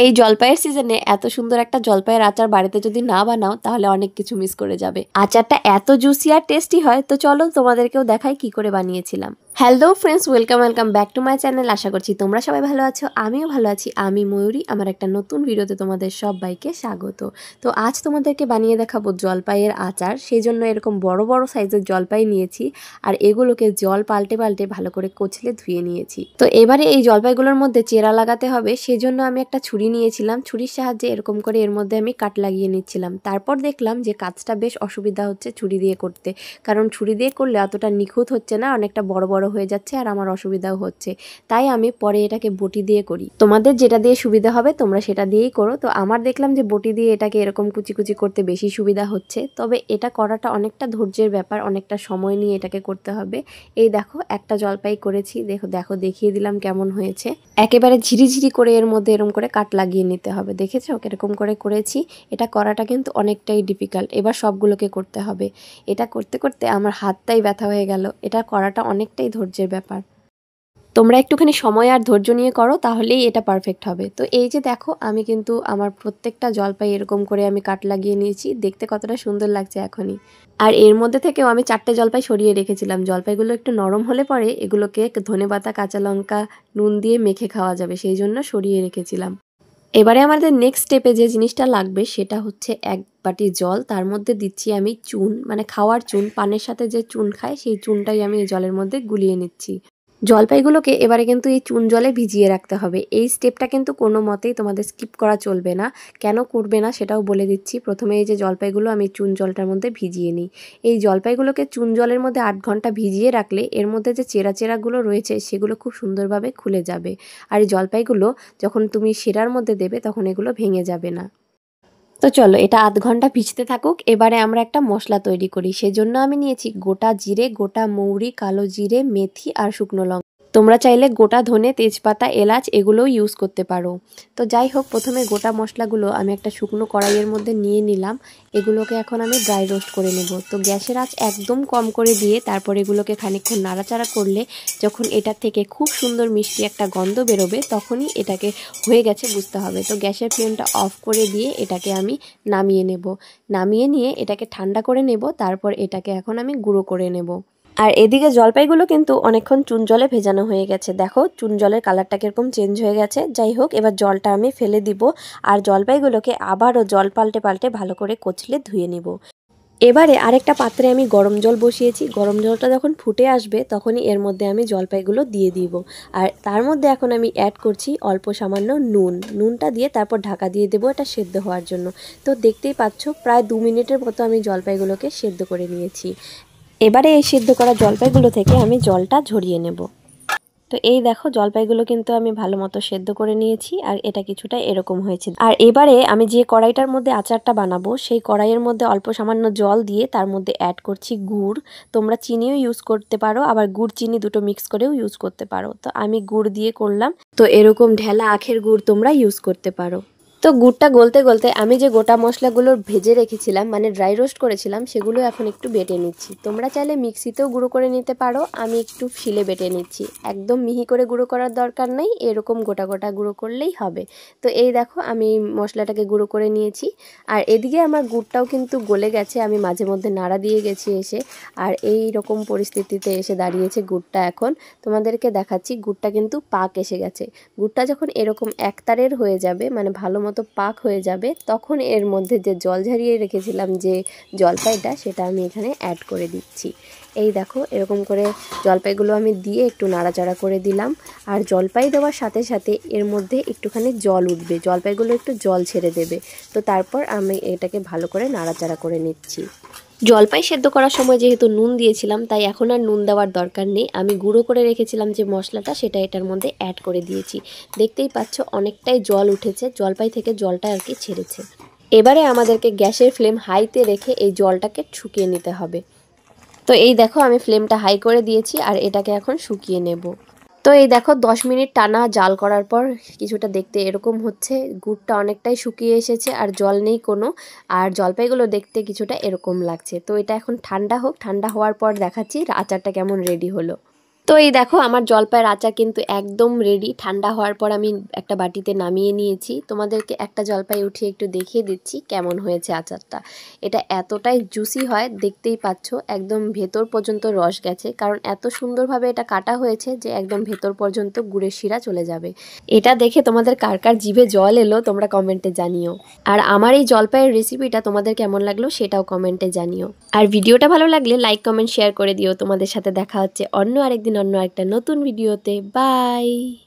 এই জলপাইয়ের সিজনে এত সুন্দর একটা জলপাইয়ের আচার বাড়িতে যদি না বানাও তাহলে অনেক কিছু মিস করে যাবে। আচারটা এত জুসি আর টেস্টি হয়, তো চলো তোমাদেরকেও দেখাই কি করে বানিয়েছিলাম। Hello friends, welcome back to my channel. আশা করছি তোমরা সবাই ভালো আছো, আমিও ভালো আছি। আমি ময়ূরী, আমার একটা নতুন ভিডিওতে তোমাদের সবাইকে স্বাগত। তো আজ তোমাদেরকে বানিয়ে দেখাবো জলপাইয়ের আচার। সেই জন্য এরকম বড় বড় সাইজের জলপাই নিয়েছি, আর এগুলোকে জল পাল্টে পাল্টে ভালো করে কচলে ধুয়ে নিয়েছি। তো এবারে এই জলপাইগুলোর মধ্যে চেরা লাগাতে হবে, সেই জন্য আমি একটা ছুরি নিয়েছিলাম। ছুরির সাহায্যে এরকম করে এর মধ্যে আমি কাট লাগিয়ে নিচ্ছিলাম। তারপর দেখলাম যে কাজটা বেশ অসুবিধা হচ্ছে ছুরি দিয়ে করতে, কারণ ছুরি দিয়ে করলে অতটা নিখুঁত হচ্ছে না, অনেকটা বড় বড় হয়ে যাচ্ছে আর আমার অসুবিধাও হচ্ছে। তাই আমি পরে এটাকে বটি দিয়ে করি। তোমাদের যেটা দিয়ে সুবিধা হবে তোমরা সেটা দিয়েই করো। তো আমার দেখলাম যে বটি দিয়ে এটাকে এরকম কুচি কুচি করতে বেশি সুবিধা হচ্ছে, তবে এটা করাটা অনেকটা ধৈর্যের ব্যাপার, অনেকটা সময় নিয়ে এটাকে করতে হবে। এই দেখো একটা জলপাই করেছি, দেখো দেখো দেখিয়ে দিলাম কেমন হয়েছে। একেবারে ঝিরিঝিরি করে এর মধ্যে এরকম করে কাট লাগিয়ে নিতে হবে। দেখেছো কিরকম করে করেছি? এটা করাটা কিন্তু অনেকটাই ডিফিকাল্ট। এবার সবগুলোকে করতে হবে। এটা করতে করতে আমার হাতটাই ব্যথা হয়ে গেল। এটা করাটা অনেকটাই ধৈর্যের ব্যাপার। তোমরা একটুখানি সময় আর ধৈর্য নিয়ে করো, তাহলেই এটা পারফেক্ট হবে। তো এই যে দেখো, আমি কিন্তু আমার প্রত্যেকটা জলপাই এরকম করে আমি কাট লাগিয়ে নিয়েছি। দেখতে কতটা সুন্দর লাগছে এখনই। আর এর মধ্যে থেকেও আমি 4টে জলপাই সরিয়ে রেখেছিলাম। জলপাইগুলো একটু নরম হলে পরে এগুলোকে ধনেপাতা, কাঁচা লঙ্কা, নুন দিয়ে মেখে খাওয়া যাবে, সেই জন্য সরিয়ে রেখেছিলাম। এবারে আমাদের নেক্সট স্টেপে যে জিনিসটা লাগবে সেটা হচ্ছে 1 বাটি জল। তার মধ্যে দিচ্ছি আমি চুন, মানে খাওয়ার চুন, পানের সাথে যে চুন খায় সেই চুনটাই আমি এই জলের মধ্যে গুলিয়ে নিচ্ছি। জলপাইগুলোকে এবারে কিন্তু এই চুন জলে ভিজিয়ে রাখতে হবে। এই স্টেপটা কিন্তু কোনো মতেই তোমাদের স্কিপ করা চলবে না। কেন করবে না সেটাও বলে দিচ্ছি। প্রথমে এই যে জলপাইগুলো আমি চুন জলটার মধ্যে ভিজিয়ে নিই। এই জলপাইগুলোকে চুন জলের মধ্যে 8 ঘন্টা ভিজিয়ে রাখলে এর মধ্যে যে চেরা চেরাগুলো রয়েছে সেগুলো খুব সুন্দরভাবে খুলে যাবে। আর এই জলপাইগুলো যখন তুমি শিরার মধ্যে দেবে তখন এগুলো ভেঙে যাবে না। তো চলো এটা 8 ঘন্টা ভিজতে থাকুক। এবারে আমরা একটা মশলা তৈরি করি। সেজন্য আমি নিয়েছি গোটা জিরে, গোটা মৌরি, কালো জিরে, মেথি আর শুকনো লঙ্কা। তোমরা চাইলে গোটা ধনে, তেজপাতা, এলাচ এগুলোও ইউজ করতে পারো। তো যাই হোক, প্রথমে গোটা মশলাগুলো আমি একটা শুকনো কড়াইয়ের মধ্যে নিয়ে নিলাম। এগুলোকে এখন আমি ড্রাই রোস্ট করে নেব। তো গ্যাসের আঁচ একদম কম করে দিয়ে তারপর এগুলোকে খানিকক্ষণ নাড়াচাড়া করলে যখন এটা থেকে খুব সুন্দর মিষ্টি একটা গন্ধ বেরোবে তখনই এটাকে হয়ে গেছে বুঝতে হবে। তো গ্যাসের ফ্লেমটা অফ করে দিয়ে এটাকে আমি নামিয়ে নেব। নামিয়ে নিয়ে এটাকে ঠান্ডা করে নেব। তারপর এটাকে এখন আমি গুঁড়ো করে নেব। আর এদিকে জলপাইগুলো কিন্তু অনেকক্ষণ চুন জলে ভেজানো হয়ে গেছে। দেখো চুন জলের কালারটা কিরকম চেঞ্জ হয়ে গেছে। যাই হোক, এবার জলটা আমি ফেলে দিব আর জলপাইগুলোকে আবারও জল পাল্টে পাল্টে ভালো করে কচলে ধুয়ে নিব। এবারে আরেকটা পাত্রে আমি গরম জল বসিয়েছি। গরম জলটা যখন ফুটে আসবে তখনই এর মধ্যে আমি জলপাইগুলো দিয়ে দিব। আর তার মধ্যে এখন আমি অ্যাড করছি অল্প সামান্য নুন। নুনটা দিয়ে তারপর ঢাকা দিয়ে দেবো এটা সেদ্ধ হওয়ার জন্য। তো দেখতেই পাচ্ছ প্রায় 2 মিনিটের মতো আমি জলপাইগুলোকে সেদ্ধ করে নিয়েছি। এবারে এই সেদ্ধ করা জলপাইগুলো থেকে আমি জলটা ঝরিয়ে নেব। তো এই দেখো জলপাইগুলো কিন্তু আমি ভালো মতো সেদ্ধ করে নিয়েছি আর এটা কিছুটা এরকম হয়েছে। আর এবারে আমি যে কড়াইটার মধ্যে আচারটা বানাবো সেই কড়াইয়ের মধ্যে অল্প সামান্য জল দিয়ে তার মধ্যে অ্যাড করছি গুড়। তোমরা চিনিও ইউজ করতে পারো, আবার গুড় চিনি দুটো মিক্স করেও ইউজ করতে পারো। তো আমি গুড় দিয়ে করলাম। তো এরকম ঢেলা আখের গুড় তোমরা ইউজ করতে পারো। তো গুড়টা গলতে গলতে আমি যে গোটা মশলাগুলো ভেজে রেখেছিলাম, মানে ড্রাই রোস্ট করেছিলাম, সেগুলো এখন একটু বেটে নিচ্ছি। তোমরা চাইলে মিক্সিতেও গুঁড়ো করে নিতে পারো, আমি একটু শিলে বেটে নিচ্ছি। একদম মিহি করে গুঁড়ো করার দরকার নেই, এরকম গোটা গোটা গুঁড়ো করলেই হবে। তো এই দেখো আমি মশলাটাকে গুঁড়ো করে নিয়েছি। আর এদিকে আমার গুড়টাও কিন্তু গলে গেছে, আমি মাঝে মধ্যে নাড়া দিয়ে গেছি এসে। আর এই রকম পরিস্থিতিতে এসে দাঁড়িয়েছে গুড়টা। এখন তোমাদেরকে দেখাচ্ছি গুড়টা কিন্তু পাক এসে গেছে। গুড়টা যখন এরকম একতারের হয়ে যাবে, মানে ভালো মতো পাক হয়ে যাবে, তখন এর মধ্যে যে জল ঝরিয়ে রেখেছিলাম যে জলপাইটা সেটা আমি এখানে অ্যাড করে দিচ্ছি। এই দেখো এরকম করে জলপাইগুলো আমি দিয়ে একটু নাড়াচাড়া করে দিলাম। আর জলপাই দেওয়ার সাথে সাথে এর মধ্যে একটুখানি জল উঠবে, জলপাইগুলো একটু জল ছেড়ে দেবে। তো তারপর আমি এটাকে ভালো করে নাড়াচাড়া করে নিচ্ছি। জলপাই সেদ্ধ করার সময় যেহেতু নুন দিয়েছিলাম তাই এখন আর নুন দেওয়ার দরকার নেই। আমি গুঁড়ো করে রেখেছিলাম যে মশলাটা সেটা এটার মধ্যে অ্যাড করে দিয়েছি। দেখতেই পাচ্ছ অনেকটাই জল উঠেছে, জলপাই থেকে জলটা আর কি ছেড়েছে। এবারে আমাদেরকে গ্যাসের ফ্লেম হাইতে রেখে এই জলটাকে শুকিয়ে নিতে হবে। তো এই দেখো আমি ফ্লেমটা হাই করে দিয়েছি আর এটাকে এখন শুকিয়ে নেব। তো এই দেখো 10 মিনিট টানা জাল করার পর কিছুটা দেখতে এরকম হচ্ছে। গুড়টা অনেকটাই শুকিয়ে এসেছে আর জল নেই কোনো। আর জলপাইগুলো দেখতে কিছুটা এরকম লাগছে। তো এটা এখন ঠান্ডা হোক, ঠান্ডা হওয়ার পর দেখাচ্ছি আচারটা কেমন রেডি হলো। তো এই দেখো আমার জলপাইয়ের আচার কিন্তু একদম রেডি। ঠান্ডা হওয়ার পর আমি একটা বাটিতে নামিয়ে নিয়েছি। তোমাদেরকে একটা জলপাই উঠিয়ে একটু দেখিয়ে দিচ্ছি কেমন হয়েছে আচারটা। এটা এতটাই জুসি হয়, দেখতেই পাচ্ছ একদম ভেতর পর্যন্ত রস গেছে, কারণ এত সুন্দরভাবে এটা কাটা হয়েছে যে একদম ভেতর পর্যন্ত গুড়ের শিরা চলে যাবে। এটা দেখে তোমাদের কার কার জিভে জল এলো তোমরা কমেন্টে জানিও। আর আমার এই জলপাইয়ের রেসিপিটা তোমাদের কেমন লাগলো সেটাও কমেন্টে জানিও। আর ভিডিওটা ভালো লাগলে লাইক কমেন্ট শেয়ার করে দিও। তোমাদের সাথে দেখা হচ্ছে অন্য আরেকদিন অন্য একটা নতুন ভিডিওতে। বাই।